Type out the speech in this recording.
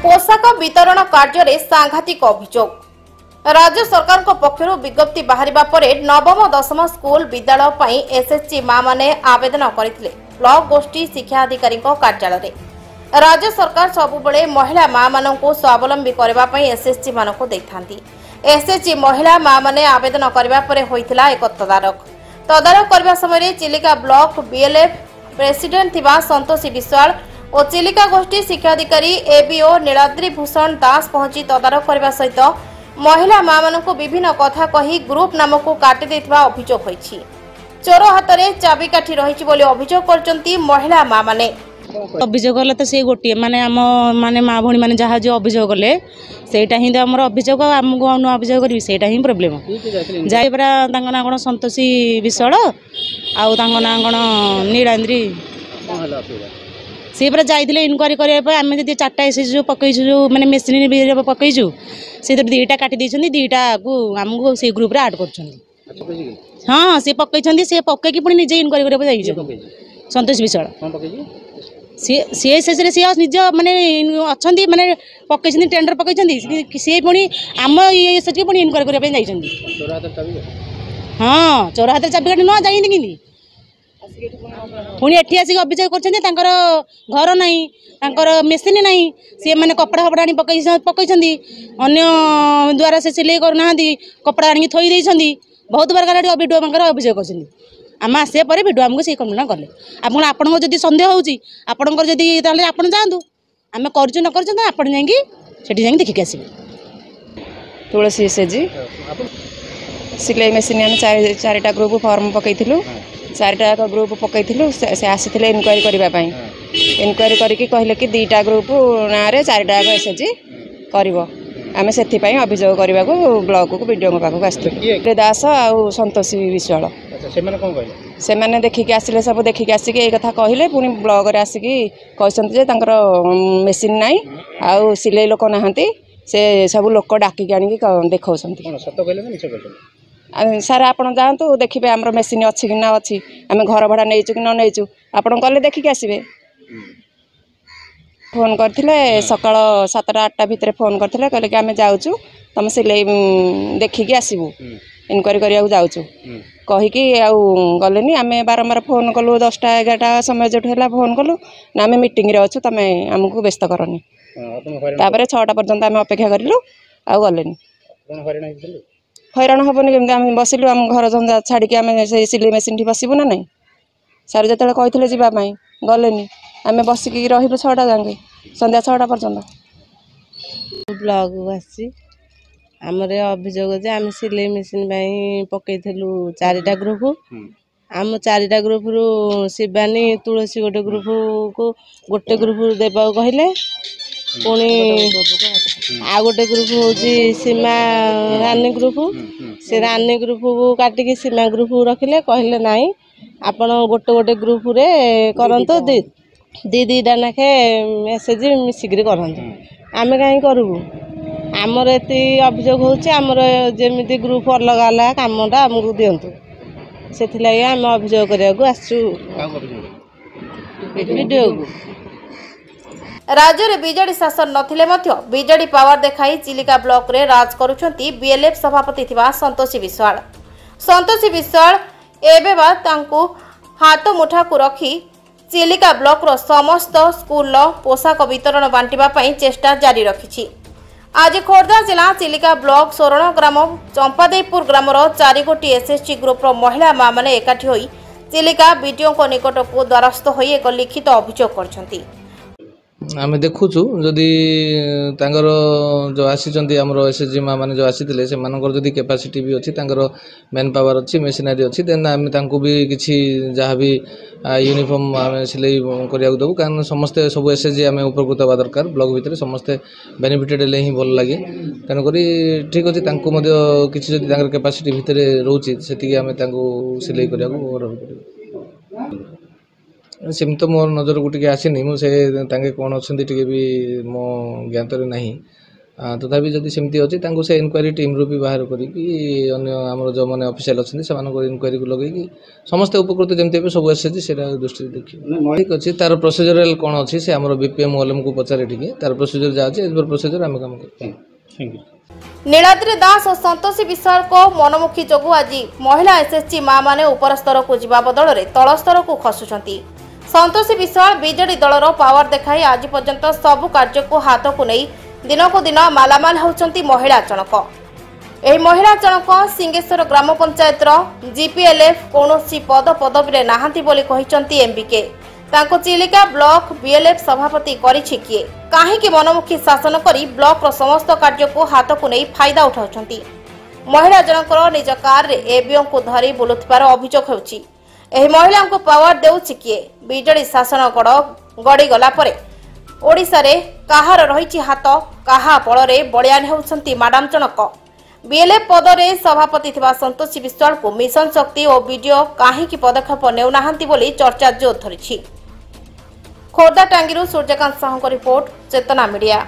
पोशाक वितरण कार्य सांघातिक अभियोग राज्य सरकार पक्षर विज्ञप्ति बाहर नवम दशम स्कूल विद्यालय पर एसएचजी माँ माने आवेदन करते ब्लॉक गोष्ठी शिक्षा अधिकारी कार्यालय राज्य सरकार सबुबले महिला माँ मान स्वावलंबी करने एसएचजी मान एसएचजी महिला माँ माने आवेदन करने होता एक तदारख करने समय चिलिका ब्लॉक बीएलएफ प्रेसिडेंट थिबा संतोषी विश्वाल और चिलिका गोष्ठी शिक्षाधिकारी एबीओ नीलाद्री भूषण दास पहुंची तदारख करने सहित महिला माँ मानक विभिन्न कथा कही ग्रुप नाम को काटी देथिबा अभियोग होईछि। चोर हाथ में चाबिकाठी रही अभियोग करचंती महिला माँ माने अभियोग तो से गोटे माने आम माने माँ भौणी माने जहाँ जो अभियोग कले सेटा ही तो आमर अभियोग आमको अभियोग करी सेटा ही प्रोब्लेम जाए परा तांको ना कोन संतोषी विश्वाल आउ तांको ना कोन नीलाद्री सी पूरा जाइए इनक्वारी करने आम जी चार्टा एस जो पकईचु जो मैंने मेसीन पकईचु से दीटा काटी दीटा को आमको से ग्रुप रे ऐड कर हाँ सी पकई सी पकईकी पुणी निजे इनक्वारी करने संतोष विश्वाल सी सी निज माने अच्छा माने पकई टेंडर पकई सी पुणी आम ये पुणी इनक्वारी करने हाँ चोर हाथ चाबिकाठी न जाइए पुणी एठी आसिक अभियोग कर घर ना मेसीन ना सी मैंने कपड़ा फपड़ा आनी पकई अन्य द्वारा से सिलाई करना कपड़ा आनी थोड़ी बहुत प्रकार भिडियो अभियोग कर आम आसा पर भिडियो आमको से कंप्लेन कले आपको जब सन्देह होपणकर जब आप जातु आम कर न कर देखिक आस तुलसी एसएचजी सिलाई मेसीन आम चारिटा ग्रुप फॉर्म पकईलु चारिटा ग्रुप पकईलु से आसी इनक्वारी करने इनक्वारी करके कहले कि दीटा ग्रुप ना रे चारिटा एसएचजी कर आम से अभियोग करने को ब्लॉक को वीडियो पाखक आसते दास आउ संतोषी विश्वाल से मैंने देखिक आसिले सब देखिक आसिक ये कथा कहले पुणी ब्लॉक रे आसिक कहते मेसीन ना आउ सिलाई लोक नहांती से सब लोक डाकिक आनिक देखा सार आप जातु देखिए आम मेसीन अच्छी कि ना अच्छी आम घर भड़ा नहीं कि नहींचु आप गले देखिक आसबे फोन करते सकाल 7टा 8टा भितर फोन करते कहले कि आम जाऊँ तुम सिलाई देखिकी आसबू इनक्वारी करने जाऊँ कहीकि आउ गले आम बारंबार फोन कलु 10टा 11टा समय जो है फोन कलु ना आम मीटिंग रे अच्छु तुम आमको व्यस्त करनी तापर 6टा पर्यंत आम अपेक्षा करूँ आउ गले हैरान हेनी केमी आम बसिलु आम घर धंदा छाड़ी आम से सिलाई मेसीन बसबू ना नहीं सार जो कहते जावाई गले आम बसिक रही 6टा जाए संध्या 6टा पर्यंत ब्लॉक आसी आमर अभियोग जे आम सिलाई मेसीन पकईलु 4टा ग्रुप आम 4टा ग्रुप रु शिवानी तुलसी गोटे ग्रुप को गोटे ग्रुप देवा कहले पुणी आ गोटे ग्रुप हूँ सीमा रानी ग्रुप से रानी ग्रुप को काटिकी सीमा ग्रुप रखिले कहले नाई आपण गोटे गोटे ग्रुप रे करंतो दीटा नाखे एसएचजी मिसिक करंतो आमे कहीं करूँ आमर एति अभियोग होमर जमी ग्रुप अलग अलग कामटा आमको दिंतु से आम अभियोग करने आसु वीडियो राज्य में बीजेडी शासन नथिले बीजेडी पावर देखाई चिलिका ब्लॉक रे राज करुछंती बीएलएफ सभापति थिबा संतोषी विश्वाल एबे बाद तांकु हाथ मुठा को रखी चिलिका ब्लॉक रो समस्त स्कूल पोशाक वितरण बांटिबा पई चेष्टा जारी रखिछि। आज खोर्धा जिला चिलिका ब्लॉक सोरण ग्राम चंपादेईपुर ग्रामर 4 गोटी एसएचजी ग्रुप रो महिला माँ माने एकाठी होई चिलिका वीडियो को निकट को द्वारस्थ होई एक लिखित अभियोग करछंती। आम देखुचु जदि जो आसी एसएचजी माँ मैंने जो आसी से जदि कैपेसिटी भी अच्छी मेन पावर अच्छी मेसीनरी अच्छी देन आम भी किसी जहाँ भी यूनिफॉर्म आम सिलाई करने देवु कारण समस्ते सब एसएचजी आम उपकृत हवा दरकार ब्लॉक भितर समस्ते बेनिफिटेड हेले ही भल लगे तेणुक ठीक अच्छे किसी जब कैपेसिटी भितर रोचे से आम सिलाई करने सेम तो मोर नजर को टे आसनी मुझे कौन अच्छा भी मो ज्ञात ना तथापि जदि सेमती अच्छी से इनक्वारी टीम रू भी बाहर करमर जो मैंने ऑफिशियल अच्छे से इनक्वारी को लगे समस्ते उपकृत जमी सब एसएचजी से दृष्टि देखिए ठीक अच्छी तार प्रोसीजरल कौन अच्छी से आम बीपीएम ओएलएम को पचारे टी तार प्रोसीजर जहाँ अच्छे एज प्रोसीजर आम काम कर नीलाद्री दास और संतोषी विश्वाल को मनमुखी जोगु आज महिला एसएचजी माँ माने उपर स्तर को जीवा बदल में तल स्तर को खसुंट संतोषी विश्वाल बीजेडी दलर पावर देखाई आज पर्यंत सबु कार्य को हाथ को नहीं दिन को दिन मालामाल होती महिला जनक यह महिला जनक सिंगेश्वर ग्राम पंचायत जीपीएलएफ कौन पद पदवी नहांती बोली कहिसंती एमबीके तांको चिलिका ब्लॉक बीएलएफ सभापति करिछि किए काहेकि मनमुखी शासन करी ब्लॉक रो समस्त कार्य को हाथ को नहीं फायदा उठाउछंती महिला जनकर निज कार रे एबीओ को धरी बुलुथिबार अभियोग हेउछि एही महिला को पावर देउछि किए बीजेडी शासन गड़ी गला परे ओडिसा रे काहार रहिछि हाथ काहा पळ रे बलियान हेउछंती मैडम जनक बीएलएफ पद रे सभापति थिबा संतोषी विश्वाल को मिशन शक्ति और वीडियो काहेकि पदक्षेप नेउ नाहंती बोली चर्चा जोर धरिछि खोर्धा टांगीरू सूर्यकांत साहू को रिपोर्ट चेतना मीडिया।